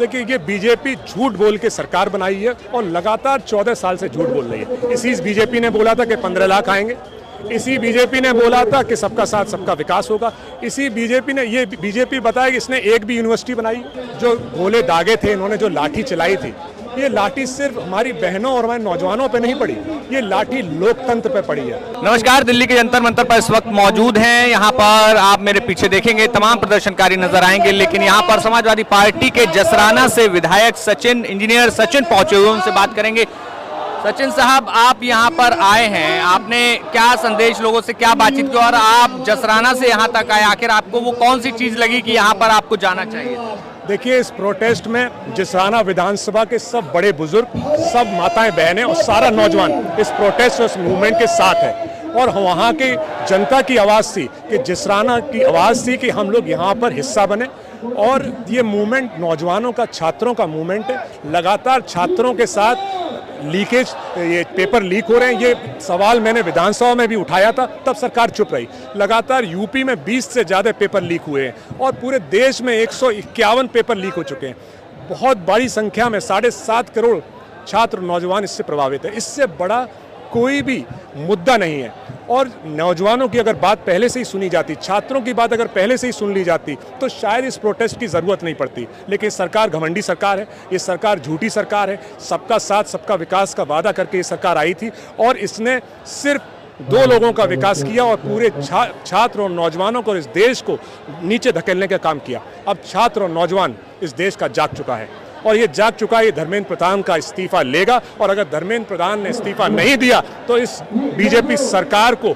देखिए, ये बीजेपी झूठ बोल के सरकार बनाई है और लगातार 14 साल से झूठ बोल रही है। इसी बीजेपी ने बोला था कि 15 लाख आएंगे, इसी बीजेपी ने बोला था कि सबका साथ सबका विकास होगा, इसी बीजेपी ने ये बीजेपी बताया कि इसने एक भी यूनिवर्सिटी बनाई। जो गोले दागे थे, इन्होंने जो लाठी चलाई थी, ये लाठी सिर्फ हमारी बहनों और हमारे नौजवानों पे नहीं पड़ी, ये लाठी लोकतंत्र पे पड़ी है। नमस्कार, दिल्ली के जंतर मंतर पर इस वक्त मौजूद हैं। यहाँ पर आप मेरे पीछे देखेंगे तमाम प्रदर्शनकारी नजर आएंगे, लेकिन यहाँ पर समाजवादी पार्टी के जसराना से विधायक सचिन, इंजीनियर सचिन पहुंचे हुए, उनसे बात करेंगे। सचिन साहब, आप यहाँ पर आए हैं, आपने क्या संदेश लोगों से क्या बातचीत की और आप जसराना से यहाँ तक आए, आखिर आपको वो कौन सी चीज लगी कि यहाँ पर आपको जाना चाहिए? देखिए, इस प्रोटेस्ट में जसराना विधानसभा के सब बड़े बुजुर्ग, सब माताएं बहनें और सारा नौजवान इस प्रोटेस्ट और इस मूवमेंट के साथ है। और वहाँ की जनता की आवाज़ थी कि जसराना की आवाज़ थी कि हम लोग यहाँ पर हिस्सा बने। और ये मूवमेंट नौजवानों का, छात्रों का मूवमेंट है। लगातार छात्रों के साथ लीकेज, ये पेपर लीक हो रहे हैं, ये सवाल मैंने विधानसभा में भी उठाया था, तब सरकार चुप रही। लगातार यूपी में 20 से ज़्यादा पेपर लीक हुए हैं और पूरे देश में 151 पेपर लीक हो चुके हैं। बहुत बड़ी संख्या में 7.5 करोड़ छात्र नौजवान इससे प्रभावित है। इससे बड़ा कोई भी मुद्दा नहीं है। और नौजवानों की अगर बात पहले से ही सुनी जाती, छात्रों की बात अगर पहले से ही सुन ली जाती, तो शायद इस प्रोटेस्ट की ज़रूरत नहीं पड़ती। लेकिन सरकार घमंडी सरकार है, ये सरकार झूठी सरकार है। सबका साथ सबका विकास का वादा करके ये सरकार आई थी और इसने सिर्फ 2 लोगों का विकास किया और पूरे छात्र और नौजवानों को, इस देश को नीचे धकेलने का काम किया। अब छात्र और नौजवान इस देश का जाग चुका है और ये जाग चुका है। ये धर्मेंद्र प्रधान का इस्तीफा लेगा और अगर धर्मेंद्र प्रधान ने इस्तीफा नहीं दिया तो इस बीजेपी सरकार को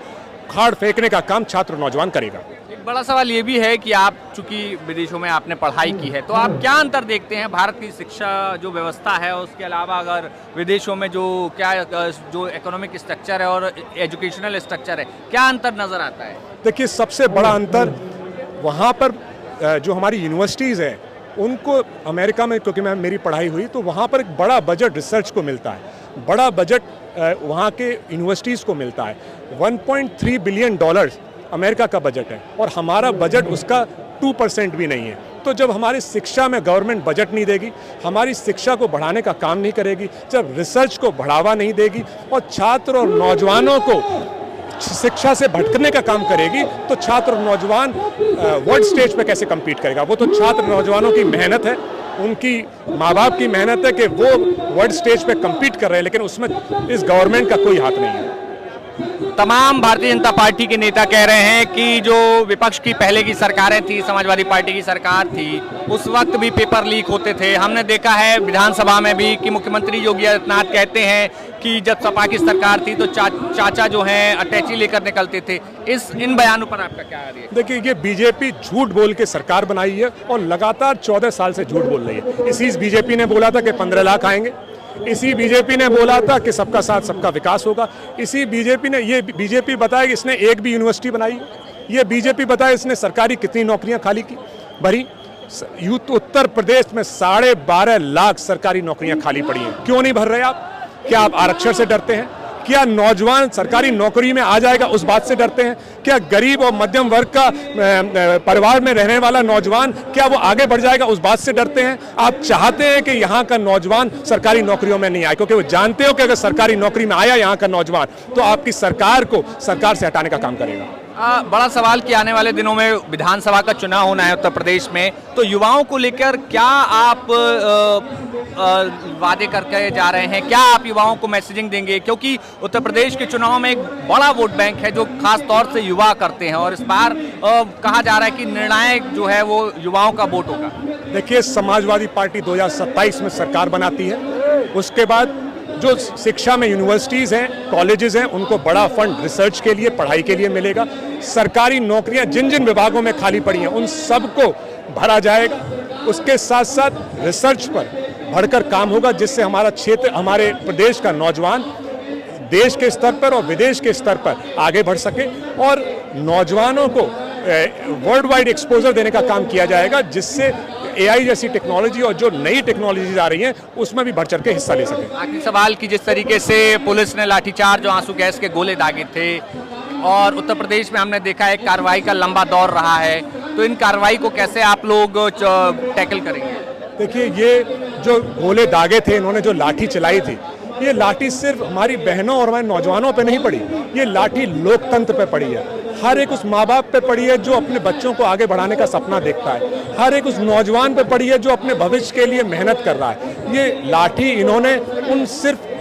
खाड़ फेंकने का काम छात्र नौजवान करेगा। एक बड़ा सवाल ये भी है कि आप चूंकि विदेशों में आपने पढ़ाई की है, तो आप क्या अंतर देखते हैं भारत की शिक्षा जो व्यवस्था है, उसके अलावा अगर विदेशों में जो इकोनॉमिक स्ट्रक्चर है और एजुकेशनल स्ट्रक्चर है, क्या अंतर नजर आता है? देखिए, सबसे बड़ा अंतर वहाँ पर जो हमारी यूनिवर्सिटीज़ हैं उनको, अमेरिका में क्योंकि मेरी पढ़ाई हुई, तो वहाँ पर एक बड़ा बजट रिसर्च को मिलता है, बड़ा बजट वहाँ के यूनिवर्सिटीज़ को मिलता है। $1.3 बिलियन अमेरिका का बजट है और हमारा बजट उसका 2% भी नहीं है। तो जब हमारी शिक्षा में गवर्नमेंट बजट नहीं देगी, हमारी शिक्षा को बढ़ाने का काम नहीं करेगी, जब रिसर्च को बढ़ावा नहीं देगी और छात्र और नौजवानों को शिक्षा से भटकने का काम करेगी, तो छात्र और नौजवान वर्ल्ड स्टेज पे कैसे कम्पीट करेगा? वो तो छात्र नौजवानों की मेहनत है, उनकी माँ बाप की मेहनत है कि वो वर्ल्ड स्टेज पे कम्पीट कर रहे हैं, लेकिन उसमें इस गवर्नमेंट का कोई हाथ नहीं है। तमाम भारतीय जनता पार्टी के नेता कह रहे हैं कि जो विपक्ष की पहले की सरकारें थी, समाजवादी पार्टी की सरकार थी, उस वक्त भी पेपर लीक होते थे। हमने देखा है विधानसभा में भी कि मुख्यमंत्री योगी आदित्यनाथ कहते हैं कि जब सपा की सरकार थी तो चाचा जो हैं अटैची लेकर निकलते थे। इन बयानों पर आपका क्या रिएक्शन? देखिए, ये बीजेपी झूठ बोल के सरकार बनाई है और लगातार 14 साल से झूठ बोल रही है। इसी बीजेपी ने बोला था कि 15 लाख आएंगे, इसी बीजेपी ने बोला था कि सबका साथ सबका विकास होगा, इसी बीजेपी ने, ये बीजेपी बताया कि इसने एक भी यूनिवर्सिटी बनाई, ये बीजेपी बताया इसने सरकारी कितनी नौकरियां खाली की भरी। उत्तर प्रदेश में 12.5 लाख सरकारी नौकरियां खाली पड़ी हैं। क्यों नहीं भर रहे आप? क्या आप आरक्षण से डरते हैं? क्या नौजवान सरकारी नौकरी में आ जाएगा उस बात से डरते हैं? क्या गरीब और मध्यम वर्ग का परिवार में रहने वाला नौजवान, क्या वो आगे बढ़ जाएगा उस बात से डरते हैं? आप चाहते हैं कि यहाँ का नौजवान सरकारी नौकरियों में नहीं आए, क्योंकि वो जानते हो कि अगर सरकारी नौकरी में आया यहाँ का नौजवान तो आपकी सरकार को सरकार से हटाने का काम करेगा। बड़ा सवाल कि आने वाले दिनों में विधानसभा का चुनाव होना है उत्तर प्रदेश में, तो युवाओं को लेकर क्या आप वादे करके जा रहे हैं? क्या आप युवाओं को मैसेजिंग देंगे? क्योंकि उत्तर प्रदेश के चुनाव में एक बड़ा वोट बैंक है जो खास तौर से युवा करते हैं और इस बार कहा जा रहा है कि निर्णायक जो है वो युवाओं का वोट होगा। देखिए, समाजवादी पार्टी 2027 में सरकार बनाती है, उसके बाद जो शिक्षा में यूनिवर्सिटीज़ हैं, कॉलेजेस हैं, उनको बड़ा फंड रिसर्च के लिए, पढ़ाई के लिए मिलेगा। सरकारी नौकरियां जिन जिन विभागों में खाली पड़ी हैं उन सबको भरा जाएगा। उसके साथ साथ रिसर्च पर बढ़कर काम होगा, जिससे हमारा क्षेत्र, हमारे प्रदेश का नौजवान देश के स्तर पर और विदेश के स्तर पर आगे बढ़ सके और नौजवानों को वर्ल्ड वाइड एक्सपोजर देने का काम किया जाएगा, जिससे AI जैसी टेक्नोलॉजी और जो नई टेक्नोलॉजीज आ रही हैं उसमें भी बढ़ चढ़ के हिस्सा ले सके। आखिरी सवाल कि जिस तरीके से पुलिस ने लाठीचार्ज, जो आंसू गैस के गोले दागे थे, और उत्तर प्रदेश में हमने देखा है कार्रवाई का लंबा दौर रहा है, तो इन कार्रवाई को कैसे आप लोग टैकल करेंगे? देखिए, ये जो गोले दागे थे, इन्होंने जो लाठी चलाई थी, ये लाठी सिर्फ हमारी बहनों और हमारे नौजवानों पे नहीं पड़ी, ये लाठी लोकतंत्र पे पड़ी है। हर एक उस माँ बाप पे पड़ी है जो अपने बच्चों को आगे बढ़ाने का सपना देखता है। हर एक उस नौजवान पे पड़ी है जो अपने भविष्य के लिए मेहनत कर रहा है। ये लाठी इन्होंने उन सिर्फ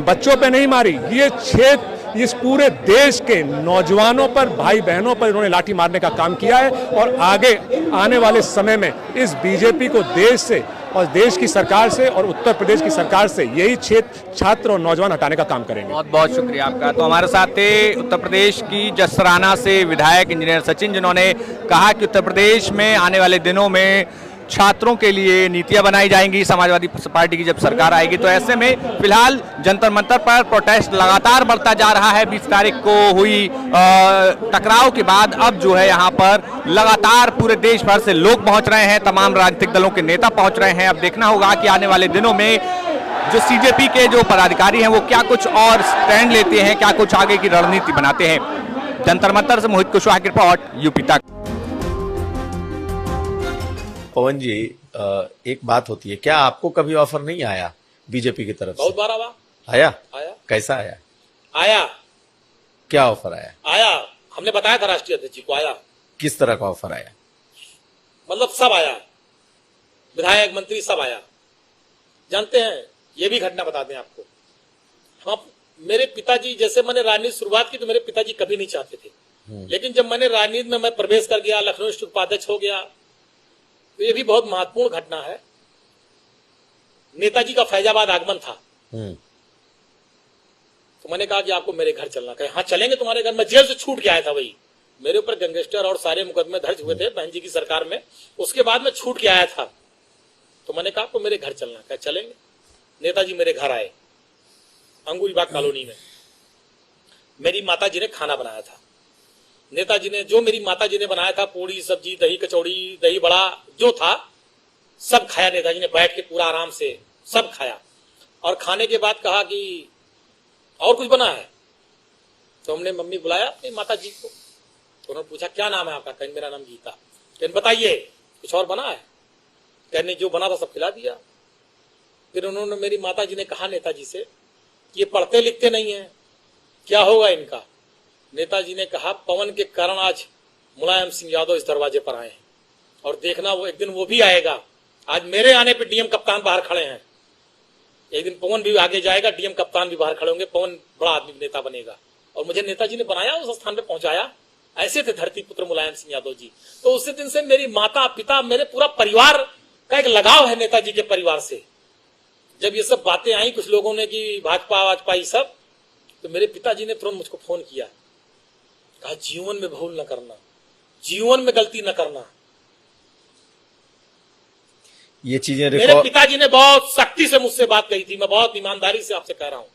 बच्चों पे नहीं मारी, ये क्षेत्र, इस पूरे देश के नौजवानों पर, भाई बहनों पर इन्होंने लाठी मारने का काम किया है। और आगे आने वाले समय में इस बीजेपी को देश से और देश की सरकार से और उत्तर प्रदेश की सरकार से यही छात्र और नौजवान हटाने का काम करेंगे। बहुत बहुत शुक्रिया आपका। तो हमारे साथ थे उत्तर प्रदेश की जसराना से विधायक इंजीनियर सचिन, जिन्होंने कहा कि उत्तर प्रदेश में आने वाले दिनों में छात्रों के लिए नीतियां बनाई जाएंगी समाजवादी पार्टी की जब सरकार आएगी। तो ऐसे में फिलहाल जंतर मंतर पर प्रोटेस्ट लगातार बढ़ता जा रहा है। 20 तारीख को हुई टकराव के बाद अब जो है यहाँ पर लगातार पूरे देश भर से लोग पहुंच रहे हैं, तमाम राजनीतिक दलों के नेता पहुंच रहे हैं। अब देखना होगा कि आने वाले दिनों में जो सीजेपी के जो पदाधिकारी हैं वो क्या कुछ और स्टैंड लेते हैं, क्या कुछ आगे की रणनीति बनाते हैं। जंतर मंतर से मोहित कुशवाहा की रिपोर्ट, यूपी तक। पवन जी, एक बात होती है, क्या आपको कभी ऑफर नहीं आया बीजेपी की तरफ से? बहुत बार आया। आया। कैसा आया? आया। क्या ऑफर आया? आया, हमने बताया था राष्ट्रीय अध्यक्ष जी को। आया। किस तरह का ऑफर आया? मतलब सब आया, विधायक मंत्री सब आया। जानते हैं, ये भी घटना बताते हैं आपको। हम, मेरे पिताजी, जैसे मैंने राजनीति शुरुआत की तो मेरे पिताजी कभी नहीं चाहते थे, लेकिन जब मैंने राजनीति में मैं प्रवेश कर गया, लखनऊ स्थित उपाध्यक्ष हो गया, तो ये भी बहुत महत्वपूर्ण घटना है। नेताजी का फैजाबाद आगमन था, तो मैंने कहा कि आपको मेरे घर चलना। कहे हाँ चलेंगे तुम्हारे घर। मैं जेल से छूट के आया था, वही मेरे ऊपर गैंगस्टर और सारे मुकदमे दर्ज हुए थे बहन जी की सरकार में, उसके बाद मैं छूट के आया था। तो मैंने कहा आपको मेरे घर चलना। कहे चलेंगे। नेताजी मेरे घर आए, अंगूरीबाग कॉलोनी में। मेरी माता जी ने खाना बनाया था। नेताजी ने, जो मेरी माता जी ने बनाया था, पूड़ी सब्जी, दही कचौड़ी, दही बड़ा जो था, सब खाया नेताजी ने बैठ के पूरा आराम से सब खाया। और खाने के बाद कहा कि और कुछ बना है? तो हमने मम्मी बुलाया अपनी माता जी को, तो उन्होंने पूछा क्या नाम है आपका? कहने मेरा नाम गीता। कहने बताइए कुछ और बना है? कहने जो बना था सब खिला दिया। फिर उन्होंने, मेरी माता जी ने कहा नेताजी से, ये पढ़ते लिखते नहीं है, क्या होगा इनका? नेताजी ने कहा पवन के कारण आज मुलायम सिंह यादव इस दरवाजे पर आए हैं, और देखना वो एक दिन वो भी आएगा। आज मेरे आने पे डीएम कप्तान बाहर खड़े हैं, एक दिन पवन भी आगे जाएगा, डीएम कप्तान भी बाहर खड़े होंगे, पवन बड़ा आदमी नेता बनेगा। और मुझे नेताजी ने बनाया, उस स्थान पे पहुंचाया। ऐसे थे धरती पुत्र मुलायम सिंह यादव जी। तो उसी दिन से मेरी माता पिता, मेरे पूरा परिवार का एक लगाव है नेताजी के परिवार से। जब ये सब बातें आई कुछ लोगों ने कि भाजपा वाजपा ये सब, तो मेरे पिताजी ने तुरंत मुझको फोन किया, कहा जीवन में भूल न करना, जीवन में गलती न करना। ये चीजें मेरे पिताजी ने बहुत सख्ती से मुझसे बात कही थी। मैं बहुत ईमानदारी से आपसे कह रहा हूं,